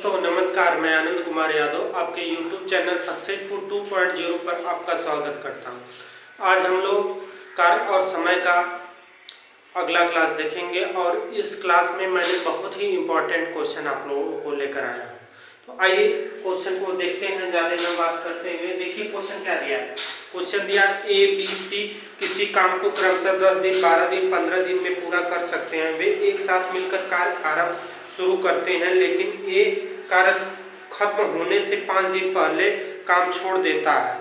दोस्तों नमस्कार, मैं आनंद कुमार यादव आपके YouTube चैनल सक्सेसफुल 2.0 पर आपका स्वागत करता हूं। आज हम लोग कार्य और समय का अगला क्लास देखेंगे और इस क्लास में मैंने बहुत ही इम्पोर्टेंट क्वेश्चन आप लोगों को लेकर आया हूं। तो आइए क्वेश्चन को देखते हैं। ज़्यादा न बात करते हुए देखिए क्वेश्चन क्या दिया है। क्वेश्चन दिया ए बी सी किसी काम को क्रमशः 10 दिन 12 दिन 15 दिन में पूरा कर सकते हैं। वे एक साथ मिलकर कार्य आरंभ शुरू करते हैं, लेकिन ए कार्य खत्म होने से 5 दिन पहले काम छोड़ देता है।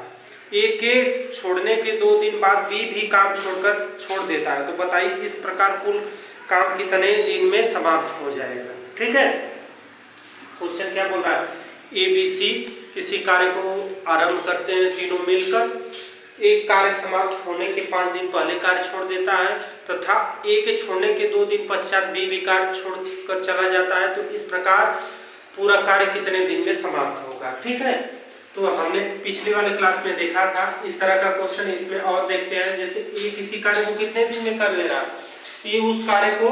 ए के छोड़ने के 2 दिन बाद बी भी काम छोड़ देता है। तो बताइए इस प्रकार कुल काम कितने दिन में समाप्त हो जाएगा। ठीक है, क्वेश्चन क्या बोल रहा है। ए बी सी किसी कार्य को आरंभ करते हैं तीनों मिलकर। एक कार्य समाप्त होने के 5 दिन पहले कार्य छोड़ देता है तथा ए के छोड़ने के 2 दिन पश्चात बी भी कार्य छोड़कर चला जाता है। तो इस प्रकार पूरा कार्य कितने दिन में समाप्त होगा। ठीक है, तो हमने पिछले वाले क्लास में देखा था इस तरह का क्वेश्चन। इसमें और देखते हैं, जैसे ए किसी कार्य को कितने दिन में कर ले रहा है। ए उस कार्य को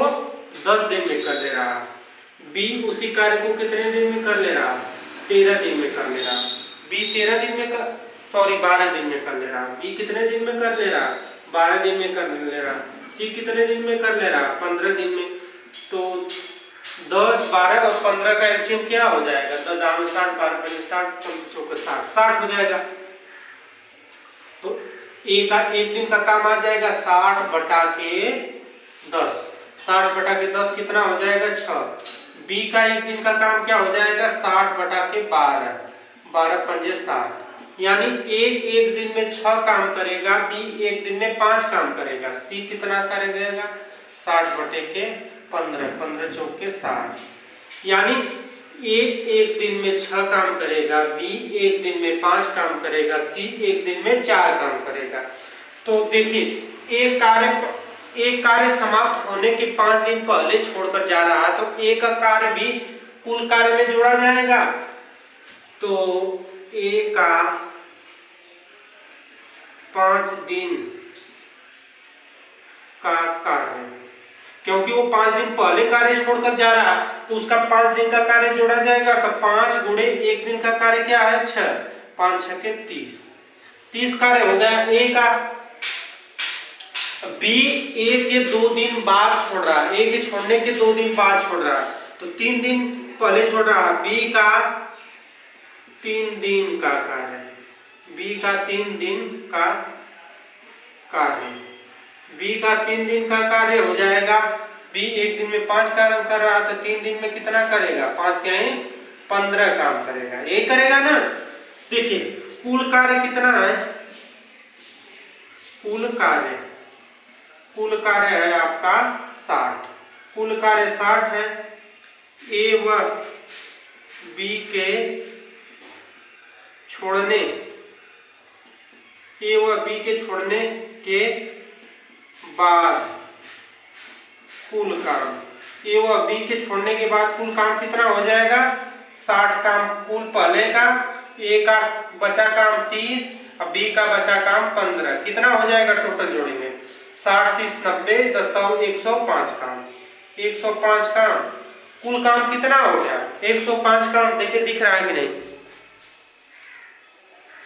10 दिन में कर ले रहा है। बी उसी कार्य को कितने दिन में कर ले रहा है, 13 दिन में कर ले रहा है। बी 12 दिन में कर ले रहा है। बी कितने दिन में कर ले रहा है, 12 दिन में कर ले रहा है। सी कितने दिन में कर ले रहा है, 15 दिन में। तो 10, 12 और 15 का एलसीएम क्या हो जाएगा, 10 दाम 60, 12 60, 60 हो जाएगा। तो ए का एक दिन का काम आ जाएगा 60 बटा के 10। 60 बटा के 10 कितना हो जाएगा, 6। बी का एक दिन का काम क्या हो जाएगा, 60 बटा के 12, 12 पंजे 60। यानी ए एक दिन में 6 काम करेगा, बी एक दिन में 5 काम करेगा। सी कितना करेगा, 60 बटे के 15, 15 चौके 60। यानी ए एक दिन में 6 काम करेगा, बी एक दिन में 5 काम करेगा, सी एक दिन में 4 काम करेगा। तो देखिए एक कार्य समाप्त होने के 5 दिन पहले छोड़कर जा रहा है, तो ए का कार्य भी कुल कार्य में जोड़ा जाएगा। तो ए का 5 दिन का कार्य, क्योंकि वो 5 दिन पहले कार्य छोड़कर जा रहा है तो उसका 5 दिन का कार्य जोड़ा जाएगा। तो 5 गुणे एक दिन का कार्य क्या है, 6, 5 6 के 30 कार्य हो गया ए का। बी ए के 2 दिन बाद छोड़ रहा है, ए के छोड़ने के 2 दिन बाद छोड़ रहा है, तो 3 दिन पहले छोड़ रहा है। बी का 3 दिन का कार्य, बी का 3 दिन का कार्य, बी का 3 दिन का कार्य हो जाएगा। बी एक दिन में 5 काम कर रहा है, तो 3 दिन में कितना करेगा, 5 क्या है 15 काम करेगा। ये करेगा ना। देखिए कुल कार्य कितना है, कुल कार्य है आपका 60। कुल कार्य 60 है। ए व बी के छोड़ने के बाद कुल काम, ए व बी के छोड़ने के बाद कुल काम कितना हो जाएगा, 60 काम कुल पहले का, ए का बचा काम 30 और बी का बचा काम 15। कितना हो जाएगा टोटल जोड़ेंगे, 60 30 90 10 105 काम। 105 काम कुल काम कितना हो गया, 105 काम। देखिए दिख रहा है कि नहीं,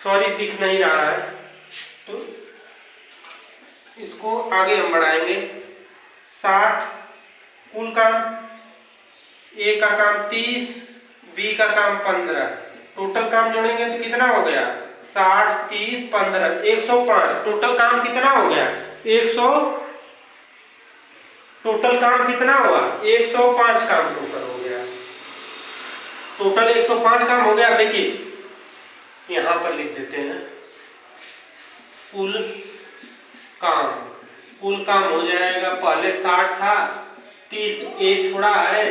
सॉरी दिख नहीं रहा है, तो इसको आगे हम बढ़ाएंगे। 60 कुल काम, ए का काम 30, बी का काम 15, टोटल काम जोड़ेंगे तो कितना हो गया, 60 30 15 105। टोटल काम कितना हो गया, 100। टोटल काम कितना हुआ, 105 काम टोटल हो गया। टोटल 105 काम हो गया। देखिए यहां पर लिख देते हैं कुल काम हो जाएगा। पहले 60 था, 30 ए छोड़ा है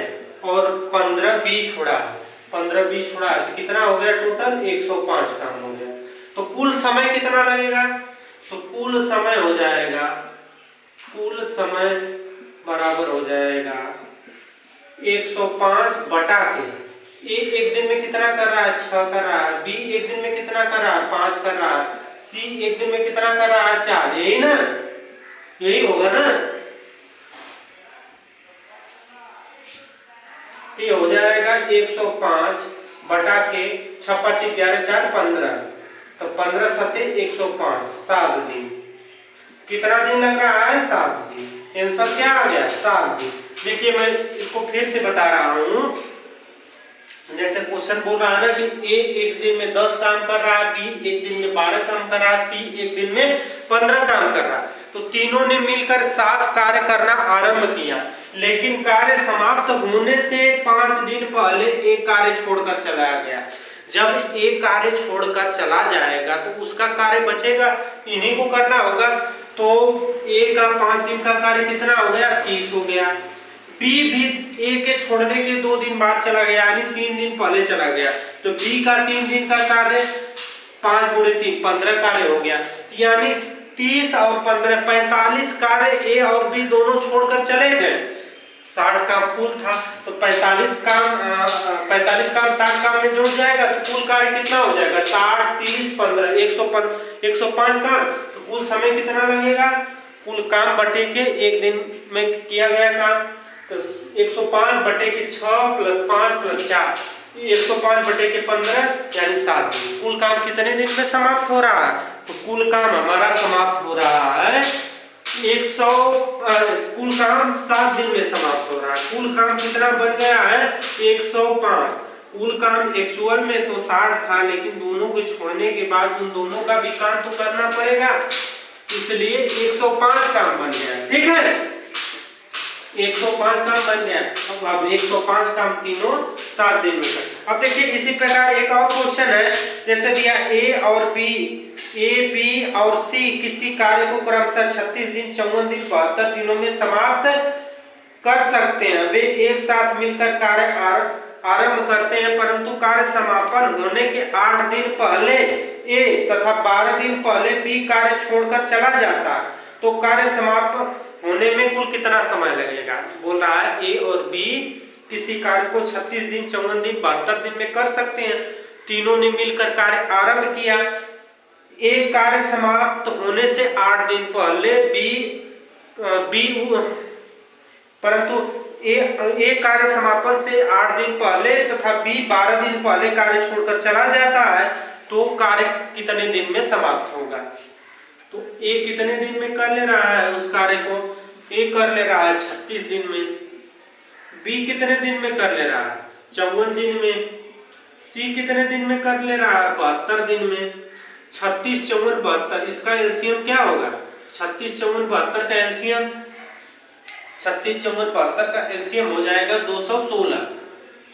और 15 बी छोड़ा है, 15 बी छोड़ा है, तो कितना हो गया टोटल 105 काम हो गया। तो कुल समय कितना लगेगा, तो कुल समय हो जाएगा, कुल समय बराबर हो जाएगा 105 बटा के, ए एक दिन में कितना कर रहा है, 6 कर रहा है। बी एक दिन में कितना कर रहा है, 5 कर रहा है। सी एक दिन में कितना कर रहा है, 4। यही ना, यही होगा ना। तो ये हो जाएगा 105 बटा के 6 5 11 4 15, तो 15 सते 105, 7 दिन। कितना दिन लग रहा है? 7 दिन। आंसर क्या आ गया? 7 दिन। देखिए मैं इसको फिर से बता रहा हूं, जैसे क्वेश्चन बोल रहा है ना कि ए एक दिन में 10 काम कर रहा है, बी एक दिन में 12 काम कर रहा है, सी एक दिन में 15 काम कर रहा है। तो तीनों ने मिलकर 7 कार्य करना आरंभ किया, लेकिन कार्य समाप्त होने से 5 दिन पहले एक कार्य छोड़कर चला गया। जब एक कार्य छोड़कर चला जाएगा तो उसका कार्य बचेगा, इन्हीं को करना होगा। तो ए का 5 दिन का कार्य कितना हो गया? 30 हो गया। बी भी ए के छोड़ने के 2 दिन बाद चला गया, यानी 3 दिन पहले चला गया, तो बी का 3 दिन का कार्य 5 गुणे 3 15 कार्य हो गया, यानी 30 और 15 45 कार्य ए और बी दोनों छोड़कर चले गए। 60 काम कुल था, तो 45 काम 60 काम में जुड़ जाएगा, तो कुल कार्य कितना हो जाएगा? 60 30 15 105 काम। तो कुल समय कितना लगेगा? कुल काम बटे के एक दिन में किया गया काम, तो 105 बटे के 6 प्लस 5 प्लस 4, 105 बटे के 15, यानी 7 दिन। कुल काम कितने दिन में समाप्त हो रहा है? तो कुल काम हमारा समाप्त हो रहा है कुल काम 7 दिन में समाप्त हो रहा है। कुल काम कितना बन गया है? 105। कुल काम एक्चुअल में तो 60 था, लेकिन दोनों को छोड़ने के बाद उन दोनों का भी काम तो करना पड़ेगा, इसलिए 105 काम बन गया। ठीक है, 105 काम बन गया। अब 105 काम तीनों 7 दिन में कर। अब देखिए इसी प्रकार एक और क्वेश्चन है, जैसे दिया ए और बी, ए बी और सी किसी कार्य को क्रमशः 36 दिन 54 दिन 72 दिनों में समाप्त कर सकते हैं। वे एक साथ मिलकर कार्य आरंभ करते हैं, परंतु कार्य समापन होने के 8 दिन पहले ए तथा 12 दिन पहले बी कार्य छोड़कर चला जाता, तो कार्य समाप्त होने में कुल कितना समय लगेगा? बोल रहा है ए और बी किसी कार्य को 36 दिन 54 दिन 72 दिन में कर सकते हैं। तीनों ने मिलकर कार्य आरंभ किया। एक कार्य समाप्त होने से 8 दिन पहले परंतु ए कार्य समापन से 8 दिन पहले तथा बी 12 दिन पहले कार्य छोड़कर चला जाता है, तो कार्य कितने दिन में समाप्त होगा? तो ए कितने दिन में कर ले रहा है उस कार्य को? ए कर ले रहा है 36 दिन में। बी कितने दिन में कर ले रहा है? 54 दिन में। सी कितने दिन में कर ले रहा है? 72 दिन में। 36 54 72, इसका एलसीएम क्या होगा? 36 54 72 का एलसीएम 36 54 72 का एलसीएम हो जाएगा 216।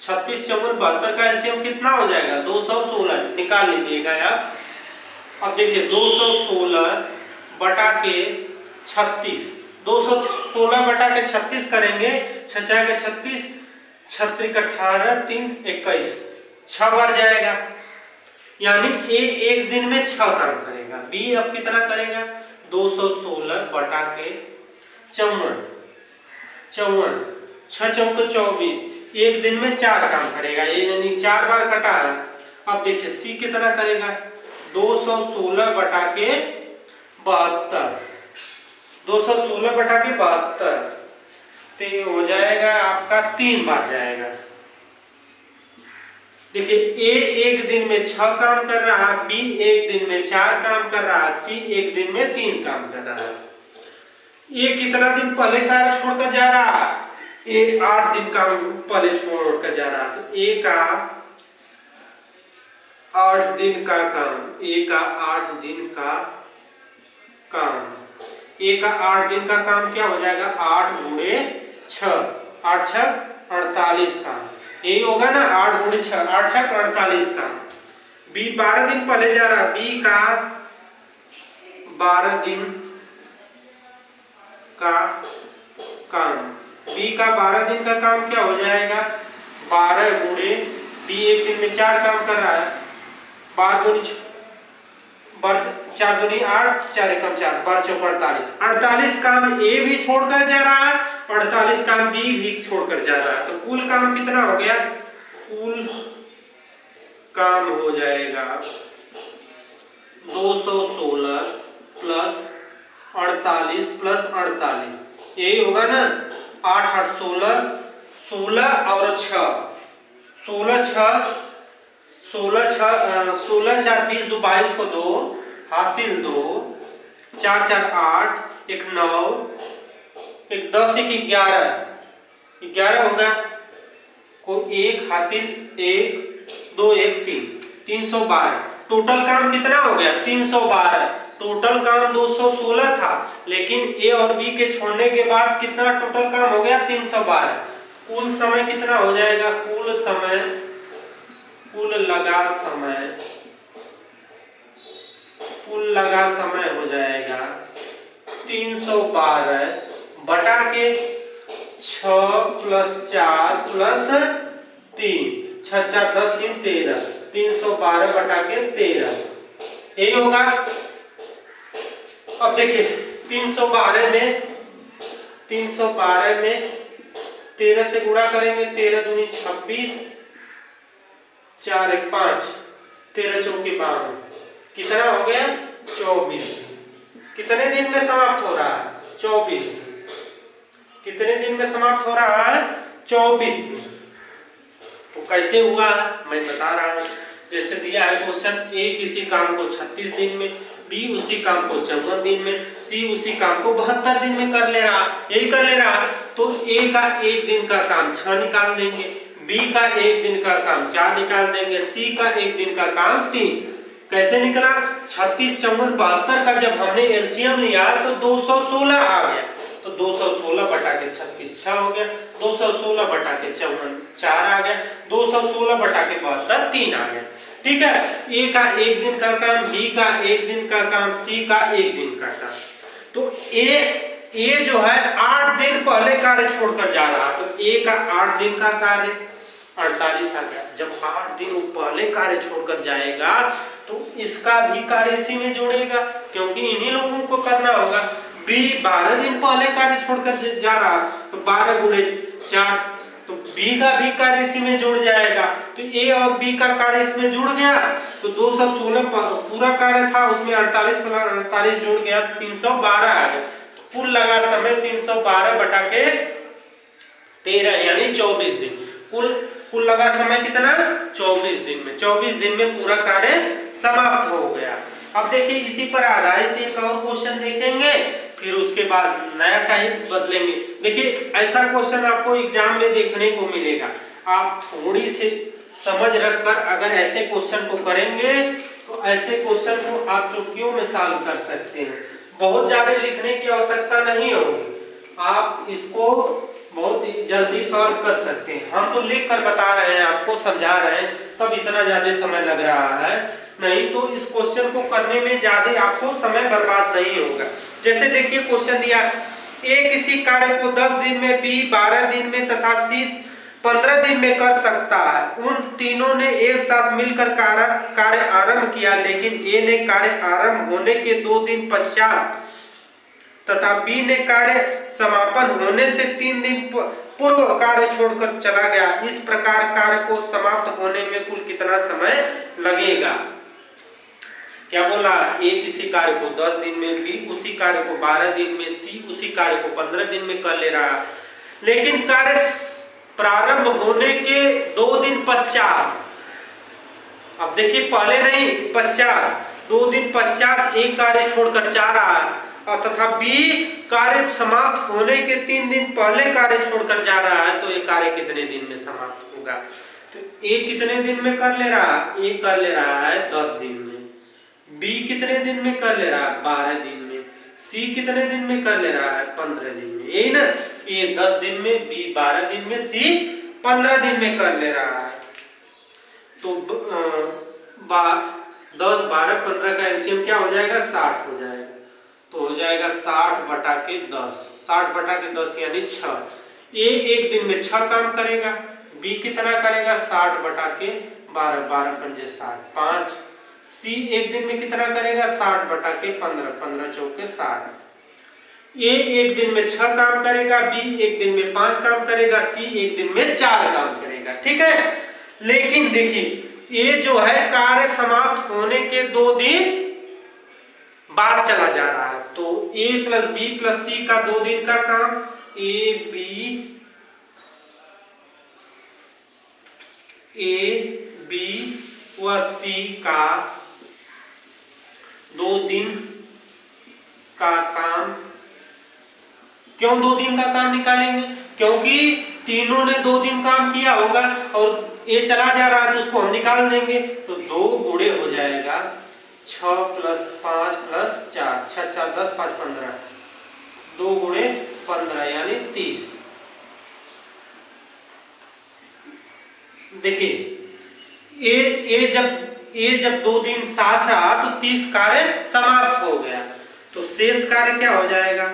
36 54 72 का एलसीएम कितना हो जाएगा? 216 निकाल लीजिएगा आप। अब देखिए 216 बटा के 36, 216 बटा के 36 करेंगे, 6 के 36, 36 18 3 21, 6 बार जाएगा, यानी ए एक दिन में 6 काम करेगा। बी अब कितना करेगा? 216 बटा के 54, 6 चौके 24, एक दिन में 4 काम करेगा, यानी 4 बार कटा है। अब देखिए सी कितना करेगा? 216 बटा के 72, 216 बटा के 72, तो ये हो जाएगा आपका 3 बार जाएगा। देखिए ए एक दिन में 6 काम कर रहा है, बी एक दिन में 4 काम कर रहा है, सी एक दिन में 3 काम कर रहा है। ये कितना दिन पहले कार्य छोड़कर जा रहा है? ये 8 दिन का पहले छोड़कर जा रहा है, तो ए का 8 दिन का काम, ए का 8 दिन का काम, ए का 8 दिन का काम क्या हो जाएगा? 8 गुणे 6, 8 6 48 काम, यही होगा ना, 8 गुणे 6, 8 6 48 काम। बी 12 दिन पहले जा रहा, बी का 12 दिन का काम, बी का 12 दिन का काम क्या हो जाएगा? 12 गुणे, बी एक दिन में 4 काम कर रहा है, 12 दूनी 4 दूनी 8, 4 एकम 4, 12 चौक 48, 48 काम ए भी छोड़कर जा रहा है, 48 काम बी भी छोड़कर जा रहा है, तो कुल काम कितना हो गया? कुल काम हो जाएगा 216 प्लस 48 प्लस 48, यही होगा ना, 8 8 16 16 और 6, 16 4 20 2 22 को 2 हासिल 2, 4 4 8, 1 9, 1 10, 1 11 होगा को 1 हासिल 1 2 1 3, 312। टोटल काम कितना हो गया? 312। टोटल काम 216 था, लेकिन ए और बी के छोड़ने के बाद कितना टोटल काम हो गया? 312। कुल समय कितना हो जाएगा? कुल लगा समय हो जाएगा 312 बटा के 6 + 4 + 3, 6 4 10 3 13, 312 बटा के 13 यही होगा। अब देखिए 312 में 13 से गुणा करेंगे, 13 दूनी 26, 4 1 5, 13 चौके 12, कितना हो गया? 24। कितने दिन में समाप्त हो रहा है? 24। कितने दिन में समाप्त हो रहा है? 24 दिन। तो कैसे हुआ मैं बता रहा हूं। जैसे दिया है क्वेश्चन, ए किसी काम को 36 दिन में, बी उसी काम को 54 दिन में, सी उसी काम को 72 दिन में कर ले रहा, यही कर ले रहा। तो ए का 1 दिन का काम 6 निकाल देंगे, बी का 1 दिन का काम 4 निकाल देंगे, सी का 1 दिन का काम 3। कैसे निकला? 36 54 72 का जब हमने एलसीएम लिया तो 216 आ गया। तो 216 बटा के 36 6 हो गया, 216 बटा के 54 4 आ गया, 216 बटा के 72 3 आ गया। ठीक है, ए का 1 दिन का काम, बी का 1 दिन का काम, सी का 1 दिन का काम। तो ए जो है 8 दिन पहले कार्य छोड़कर जा रहा, तो ए का 8 दिन का कार्य 48 आ गया। जब 8 दिन पहले कार्य छोड़कर जाएगा तो इसका भी कार्य इसी में जोड़ेगा, क्योंकि इन्हीं लोगों को करना होगा। बी 12 दिन पहले कार्य छोड़कर जा रहा, तो 12 गुणे 4, तो बी का भी कार्य इसी में जुड़ जाएगा। तो ए और बी का कार्य इसमें जुड़ गया, तो 216 पूरा कार्य था, उसमें 48 + 48 जुड़ गया, 312 आ गया। तो कुल लगा समय 312 बटा के 13 यानी 24 दिन। कुल लगा समय कितना? 24 दिन में। 24 दिन में पूरा कार्य समाप्त हो गया। अब देखिए इसी पर आधारित एक और क्वेश्चन देखेंगे, फिर उसके बाद नया टाइप बदलेंगे। देखिए ऐसा क्वेश्चन आपको एग्जाम में देखने को मिलेगा। आप थोड़ी सी समझ रखकर अगर ऐसे क्वेश्चन को करेंगे तो ऐसे क्वेश्चन को आप चुटकियों में सॉल्व कर सकते हैं। बहुत ज्यादा लिखने की आवश्यकता नहीं होगी, आप इसको बहुत जल्दी सॉल्व कर सकते हैं। हम तो लिख कर बता रहे हैं, आपको समझा रहे हैं, तब इतना ज्यादा समय लग रहा है, नहीं तो इस क्वेश्चन को करने में ज्यादा आपको समय बर्बाद नहीं होगा। जैसे देखिए क्वेश्चन दिया, ए किसी कार्य को 10 दिन में, बी 12 दिन में तथा सी 15 दिन में कर सकता है। उन तीनों ने एक साथ मिलकर कार्य आरंभ किया, लेकिन ए ने कार्य आरंभ होने के 2 दिन पश्चात तथा बी ने कार्य समापन होने से 3 दिन पूर्व कार्य छोड़कर चला गया। इस प्रकार कार्य को समाप्त होने में कुल कितना समय लगेगा? क्या बोला? ए किसी कार्य को 10 दिन में, बी उसी कार्य को 12 दिन में, सी उसी कार्य को 15 दिन में कर ले रहा, लेकिन कार्य प्रारंभ होने के 2 दिन पश्चात, अब देखिए पहले नहीं पश्चात, 2 दिन पश्चात एक कार्य छोड़कर जा रहा है, और तथा बी कार्य समाप्त होने के 3 दिन पहले कार्य छोड़कर जा रहा है, तो ये कार्य कितने दिन में समाप्त होगा? तो ए कितने दिन में कर ले रहा है? ए कर ले रहा है 10 दिन में, बी कितने दिन में कर ले रहा है? 12 दिन में, सी कितने दिन में कर ले रहा है? 15 दिन में। यही ना, ए 10 दिन में, बी 12 दिन में, सी 15 दिन में कर ले रहा है। तो 10 12 15 का एलसीएम क्या हो जाएगा? 60 हो जाएगा। तो हो जाएगा 60 बटा के 10, 60 बटा के 10 यानी 6। ए 1 दिन में 6 काम करेगा, बी कितना करेगा? 60 बटा के 12, 12 पंजे 60, 5। सी 1 दिन में कितना करेगा? 60 बटा के 15, 15 चौके 60। ए 1 दिन में 6 काम करेगा, बी 1 दिन में 5 काम करेगा, सी 1 दिन में 4 काम करेगा। ठीक है, लेकिन देखिए ए जो है कार्य समाप्त होने के 2 दिन बाद चला जा रहा है, तो ए प्लस बी प्लस सी का 2 दिन का काम, ए बी ए बी व सी का 2 दिन का काम। क्यों 2 दिन का काम निकालेंगे? क्योंकि तीनों ने 2 दिन काम किया होगा और ए चला जा रहा है तो उसको हम निकाल देंगे। तो 2 गुणे हो जाएगा 6 + 5 + 4, 6 4 10 5 15, 2 गुणे 15 यानी 30। देखिए ए जब 2 दिन साथ रहा तो 30 कार्य समाप्त हो गया। तो शेष कार्य क्या हो जाएगा?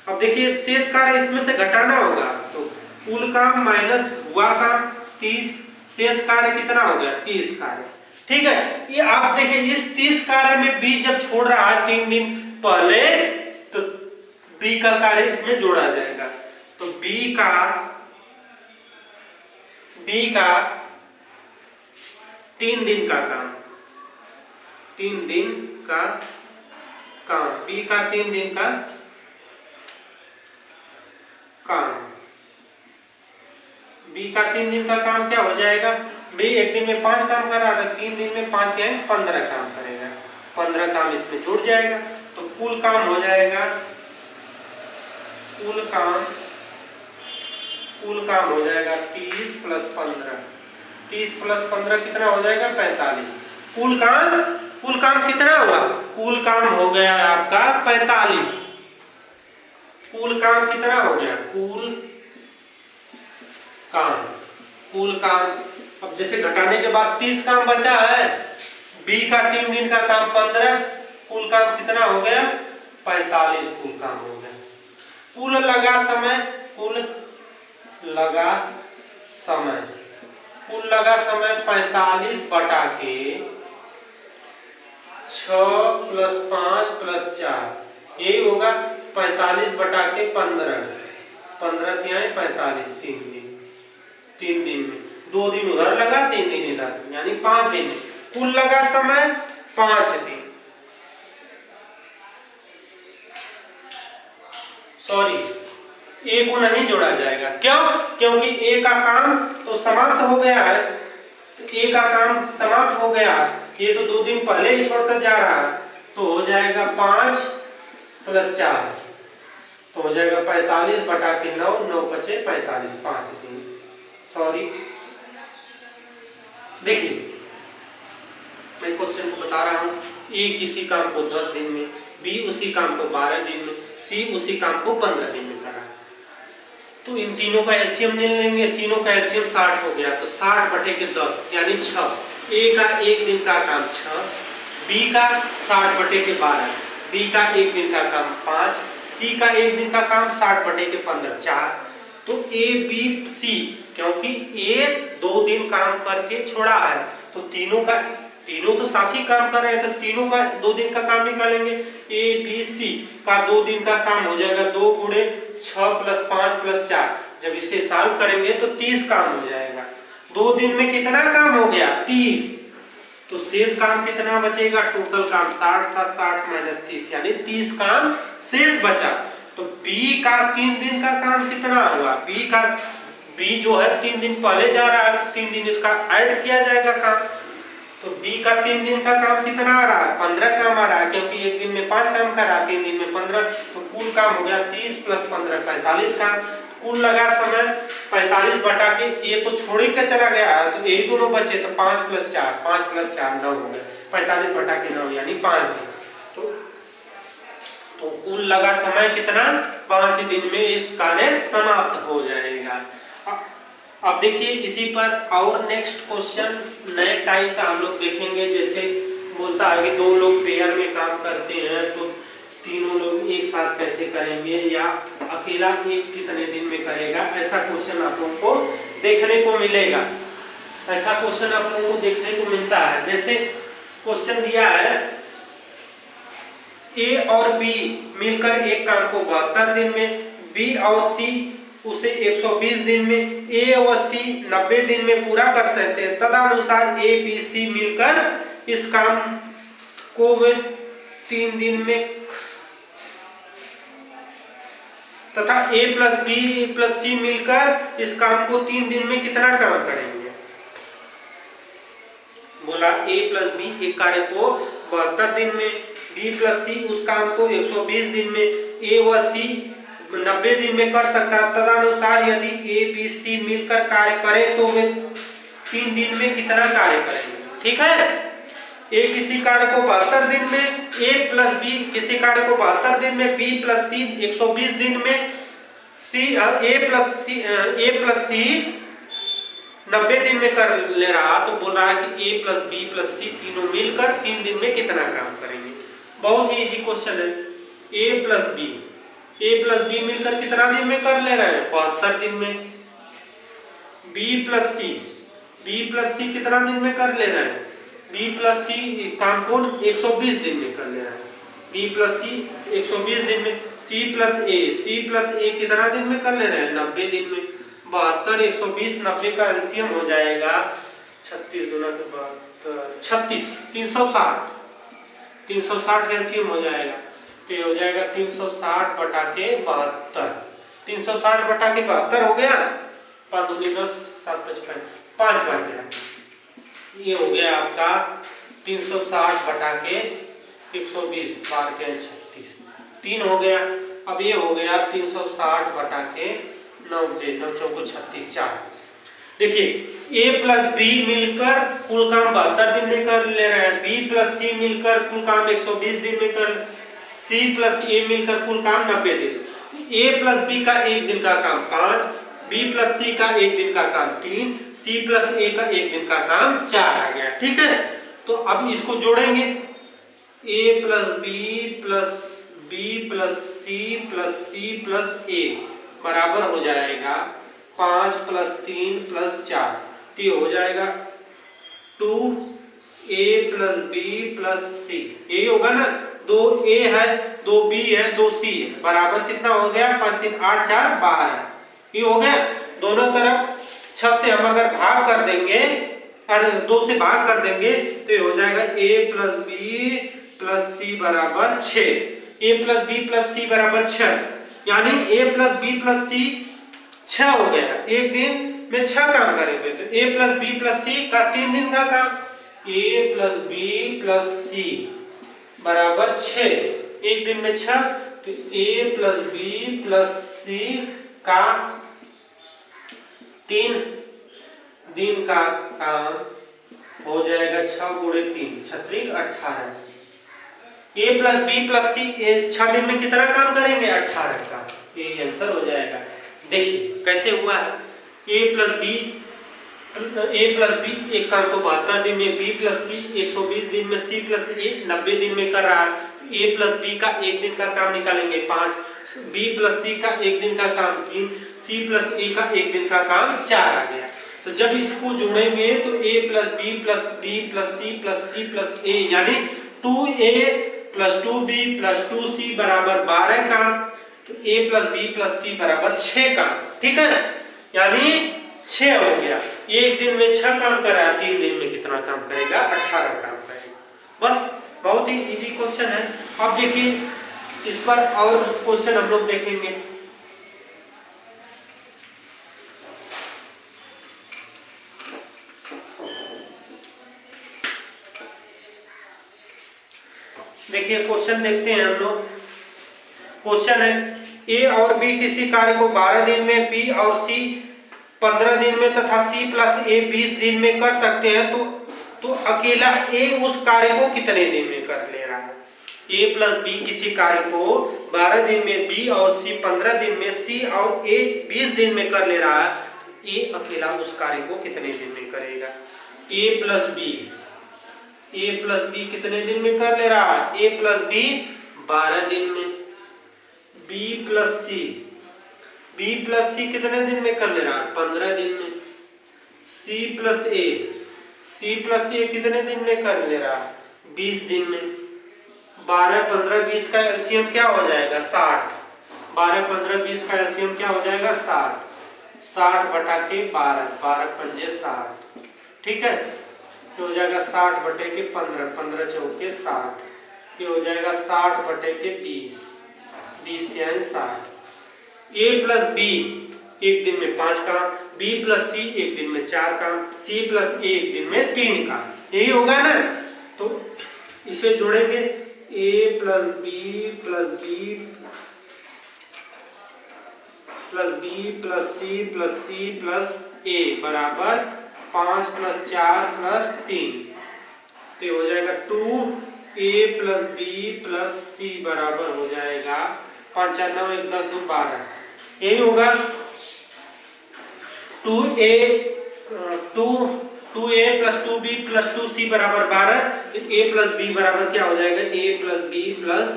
अब देखिए शेष कार्य इसमें से घटाना होगा, तो कुल काम माइनस हुआ काम 30, शेष कार्य कितना हो गया? 30 कार्य। ठीक है, ये आप देखिए इस 30 कार्य में बी जब छोड़ रहा है 3 दिन पहले, तो बी का कार्य इसमें जोड़ा जाएगा। तो बी का 3 दिन का काम, 3 दिन का काम, बी का 3 दिन का काम, बी का 3 दिन का काम क्या हो जाएगा? बी एक दिन में 5 काम कर रहा था, 3 दिन में 5 क्या है? 15 काम करेगा, 15 काम इसमें जुड़ जाएगा। तो कुल काम हो जाएगा, कुल काम हो जाएगा 30 + 15, 30 + 15 कितना हो जाएगा? 45। कुल काम कितना हुआ? कुल काम हो गया आपका 45। कुल काम कितना हो गया? कुल काम अब जैसे घटाने के बाद 30 काम बचा है, बी का 3 दिन का काम 15, कुल काम कितना हो गया? 45 कुल काम हो गया। कुल लगा समय 45 बटा के 6 + 5 + 4, ये होगा 45 बटा के 15, 15 तिहाई 45, 3 दिन में 2 दिन उधर लगा, 3 दिन इधर, यानी 5 दिन। कुल लगा समय 5 दिन, सॉरी ए को नहीं जोड़ा जाएगा। क्यों? क्योंकि ए का काम तो समाप्त हो गया है, ए का काम समाप्त हो गया, ये तो 2 दिन पहले ही छोड़कर जा रहा है। तो हो जाएगा 5 + 4, तो हो जाएगा 45 बटा के 9, 9 बचे 45, 5 दिन। सॉरी, देखिए मैं क्वेश्चन को बता रहा हूं। ए किसी काम को 10 दिन में, बी उसी काम को 12 दिन में, सी उसी काम को 15 दिन में करा। तो इन तीनों का एलसीएम ले लेंगे, तीनों का एलसीएम 60 हो गया, तो 60 बटे के 10 यानी 6। ए का 1 दिन का काम 6, बी का 60 बटे के 12, बी का 1 दिन का काम 5, सी का 1 दिन का काम 60 बटे के 15, 4। तो ए बी सी, क्योंकि ए 2 दिन काम करके छोड़ा है, तो तीनों तो साथ ही काम कर रहे हैं, तो तीनों का 2 दिन का काम निकालेंगे। ए बी सी का 2 दिन का काम हो जाएगा 2 गुणे 6 + 5 + 4। जब इसे सॉल्व करेंगे तो 30 काम हो जाएगा। 2 दिन में कितना काम हो गया? 30। तो शेष काम कितना बचेगा? टोटल काम 60 था, 60 - 30 यानी 30 काम शेष बचा। तो बी का 3 दिन का काम कितना हुआ? बी जो है 3 दिन पहले जा रहा है, 3 दिन इसका ऐड किया जाएगा काम। तो बी का 3 दिन का काम कितना आ रहा है? 15 काम आ रहा है, क्योंकि एक दिन में 5 काम कर रहा है, 3 दिन में 15। तो कुल काम हो गया 30 + 15 45 काम। कुल लगा समय 45 बटा के, ये तो छोड़ के चला गया है, तो यही दोनों बचे, तो 5 + 4, 5 + 4 9 हो गए, 45 बटा के 9 यानी 5 दिन। तो कुल लगा समय कितना? 5 दिन में इस कार्य समाप्त हो जाएगा। अब देखिए इसी पर और नेक्स्ट क्वेश्चन नए टाइप का हम लोग देखेंगे। जैसे बोलता है कि 2 लोग पेयर में काम करते हैं, तो तीनों लोग एक साथ कैसे करेंगे, या अकेला एक कितने दिन में करेगा। ऐसा क्वेश्चन आप लोगों को देखने को मिलेगा, ऐसा क्वेश्चन आप लोगों को देखने को मिलता है। जैसे क्वेश्चन दिया है ए और बी मिलकर एक काम को 72 दिन में, बी और सी उसे 120 दिन में, ए और सी 90 दिन में पूरा कर सकते हैं। तदनुसार ए बी सी मिलकर इस काम को वे 3 दिन में, तथा ए + बी + सी मिलकर इस काम को 3 दिन में कितना काम करेंगे। बोला ए प्लस बी एक कार्य को 72 दिन में, बी प्लस सी उस काम को 120 दिन में, ए व सी 90 दिन में कर सकता है। तदनुसार यदि ए बी सी मिलकर कार्य करें तो वे 3 दिन में कितना कार्य करेंगे। ठीक है, ए किसी कार्य को 72 दिन में, ए प्लस बी किसी कार्य को 72 दिन में, बी प्लस सी 120 दिन में, ए प्लस सी 90 दिन में कर ले रहा, तो बोल रहा है कि ए प्लस बी प्लस सी तीनों मिलकर 3 दिन में कितना काम करेंगे। बहुत ही इजी क्वेश्चन है। ए प्लस बी मिलकर कितना दिन में कर ले रहे हैं, 72 दिन में। बी प्लस सी कितना दिन में कर ले रहे हैं, बी प्लस सी काम को 120 दिन में कर ले रहा है, बी प्लस सी 120 दिन में। सी प्लस ए कितना दिन में कर ले रहे हैं, 90 दिन में। 72 120 90 का एलसीएम हो जाएगा 36 गुना के 72 36 360 एलसीएम हो जाएगा, तो ये हो जाएगा 360 बटा के 72। 360 बटा के 72 हो गया, 5 दूनी 10 7 55 5 बार गया, ये हो गया आपका 360 बटा के 120 बार के 36 3 हो गया। अब ये हो गया 360 बटा के 90 9 चौको 36 4। देखिए ए प्लस बी मिलकर कुल काम 72 दिन में कर ले रहे हैं, बी प्लस सी मिलकर कुल काम 120 दिन में कर, सी प्लस ए मिलकर कुल काम 90 दिन। ए प्लस बी का 1 दिन का काम 5, बी प्लस सी का 1 दिन का काम 3, सी प्लस ए का 1 दिन का काम 4 आ गया। ठीक है, तो अब इसको जोड़ेंगे, A plus B plus C plus A बराबर हो जाएगा 5 प्लस 3 प्लस 4, तो ये हो जाएगा 2a प्लस बी प्लस सी। ये होगा ना, 2a है 2b है 2c है, बराबर कितना हो गया 5 3 8 4 12। ये हो गया। दोनों तरफ 6 से हम अगर भाग कर देंगे, अरे 2 से भाग कर देंगे, तो ये हो जाएगा a प्लस बी प्लस सी बराबर 6। a प्लस बी प्लस सी बराबर 6, यानी a प्लस बी प्लस सी 6 हो गया। एक दिन में 6 काम करेंगे, तो a प्लस बी प्लस सी का 3 दिन का काम, a प्लस बी प्लस सी बराबर 6, एक दिन में 6, तो a प्लस बी प्लस सी का 3 दिन का काम हो जाएगा 6 गुणे 3 36 18। ए प्लस बी प्लस सी 6 दिन में कितना काम करेंगे, 18 का, ये आंसर हो जाएगा। देखिए कैसे हुआ है, ए प्लस बी एक काम को 72 दिन में, बी प्लस सी 120 दिन में, सी प्लस ए 90 दिन में कर रहा है, तो ए प्लस बी का 1 दिन का काम निकालेंगे 5, बी प्लस सी का 1 दिन का काम 3, सी प्लस ए का 1 दिन का काम 4 आ गया। तो जब इसको जोड़ेंगे तो A plus B plus C plus A, यानी 2a plus 2b plus 2c बराबर 12 का, तो a plus b plus c बराबर 6 का। ठीक है, यानी 6 हो गया। एक दिन में 6 काम कर रहा है, 3 दिन में कितना काम करेगा, 18 काम करेगा। बस, बहुत ही इजी क्वेश्चन है। अब देखिए इस पर और क्वेश्चन हम लोग देखेंगे। देखिए क्वेश्चन देखते हैं हम लोग। क्वेश्चन है, ए और बी किसी कार्य को 12 दिन में, बी और सी 15 दिन में तथा सी प्लस ए 20 दिन में कर सकते हैं, तो अकेला ए उस कार्य को कितने दिन में कर ले रहा है। ए प्लस बी किसी कार्य को 12 दिन में, बी और सी 15 दिन में, सी और ए 20 दिन में कर ले रहा है, ए अकेला उस कार्य को कितने दिन में करेगा। ए प्लस बी कितने दिन में कर ले रहा है, ए प्लस बी 12 दिन में, बी प्लस सी कितने दिन में कर ले रहा है, 15 दिन में, सी प्लस ए कितने दिन में कर ले रहा है, 20 दिन में। 12 15 20 का एलसीएम क्या हो जाएगा, 60। 12 15 20 का एलसीएम क्या हो जाएगा, 60। 60 बटा के 12 12 पंजे 60। ठीक है, ये हो जाएगा 60 बटे के 15 15 चौके 60, ये हो जाएगा 60 बटे के 20 20 यानी 60। ए प्लस बी एक दिन में 5 काम, बी प्लस सी एक दिन में 4 काम, सी प्लस ए एक दिन में 3 काम, यही होगा ना। तो इसे जोड़ेंगे A plus B plus B plus B plus C plus A बराबर 5 प्लस 4 प्लस 3, तो ये हो जाएगा 2a प्लस बी प्लस सी बराबर हो जाएगा 5 4 9 1 10 2 12, यही होगा। 2a plus 2b plus 2c बराबर 12, तो a प्लस b बराबर क्या हो जाएगा, a plus b plus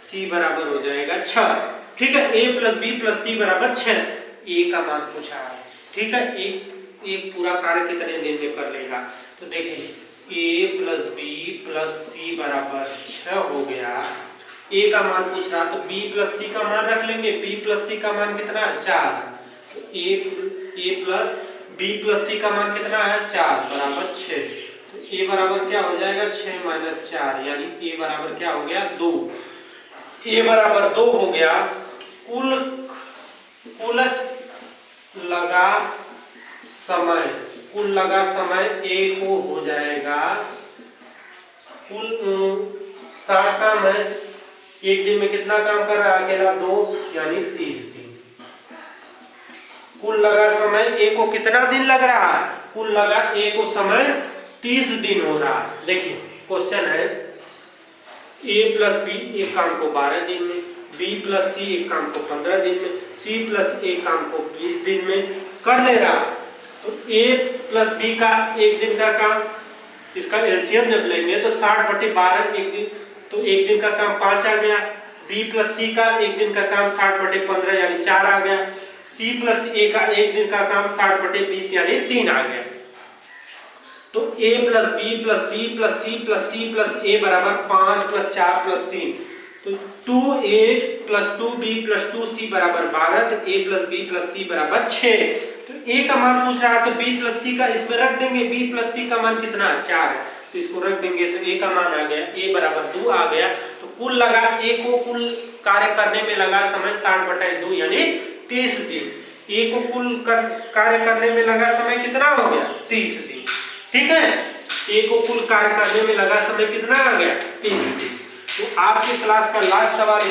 c बराबर हो जाएगा 6, ठीक है। a plus b plus c बराबर 6, a का मान पूछा है, ठीक है। एक पूरा कार्य कितने दिन में कर लेगा, तो देखिए a plus b plus c बराबर 6 हो गया। a का मान पूछ रहा, तो b प्लस c का मान रख लेंगे, b प्लस c का मान कितना है 4, तो a plus b plus c का मान कितना है 4 बराबर 6, तो a बराबर क्या हो जाएगा 6 माइनस 4, यानी a बराबर क्या हो गया 2, a बराबर 2 हो गया। कुल लगा समय a को हो जाएगा, कुल 60 काम है, एक दिन में कितना काम कर रहा है अकेला 2, यानी 30 दिन। कुल लगा समय a को कितना दिन लग रहा है, कुल लगा a को समय 30 दिन हो रहा है। देखिए क्वेश्चन है a प्लस b एक काम को 12 दिन में, b प्लस c एक काम को 15 दिन में, c प्लस a काम को 20 दिन में कर ले रहा, तो a प्लस b का एक दिन का काम, इसका एलसीएम जब लेंगे तो 60/12 एक दिन, तो एक दिन का काम 5 आ गया। b प्लस c का एक दिन का काम 60/15 यानी 4 आ गया। c प्लस a का एक दिन का काम 60/20 यानी 3 आ गया। तो a plus b plus b plus c plus c plus a बराबर 5 प्लस 4 प्लस 3, तो 2a plus 2b plus 2c बराबर 12, तो a plus b plus c बराबर 6। तो a का मान पूछ रहा है, तो b प्लस c का इसमें रख देंगे, b प्लस c का मान कितना है 4, तो इसको रख देंगे, तो a का मान आ गया, a बराबर 2 आ गया। तो कुल लगा a को कुल कार्य करने में लगा समय 60/2 यानी 30 दिन। a को कुल कार्य करने में लगा समय कितना हो गया 30 दिन, ठीक है। a को कुल कार्य करने में लगा समय कितना आ गया 30 दिन। तो आज की क्लास का लास्ट सवाल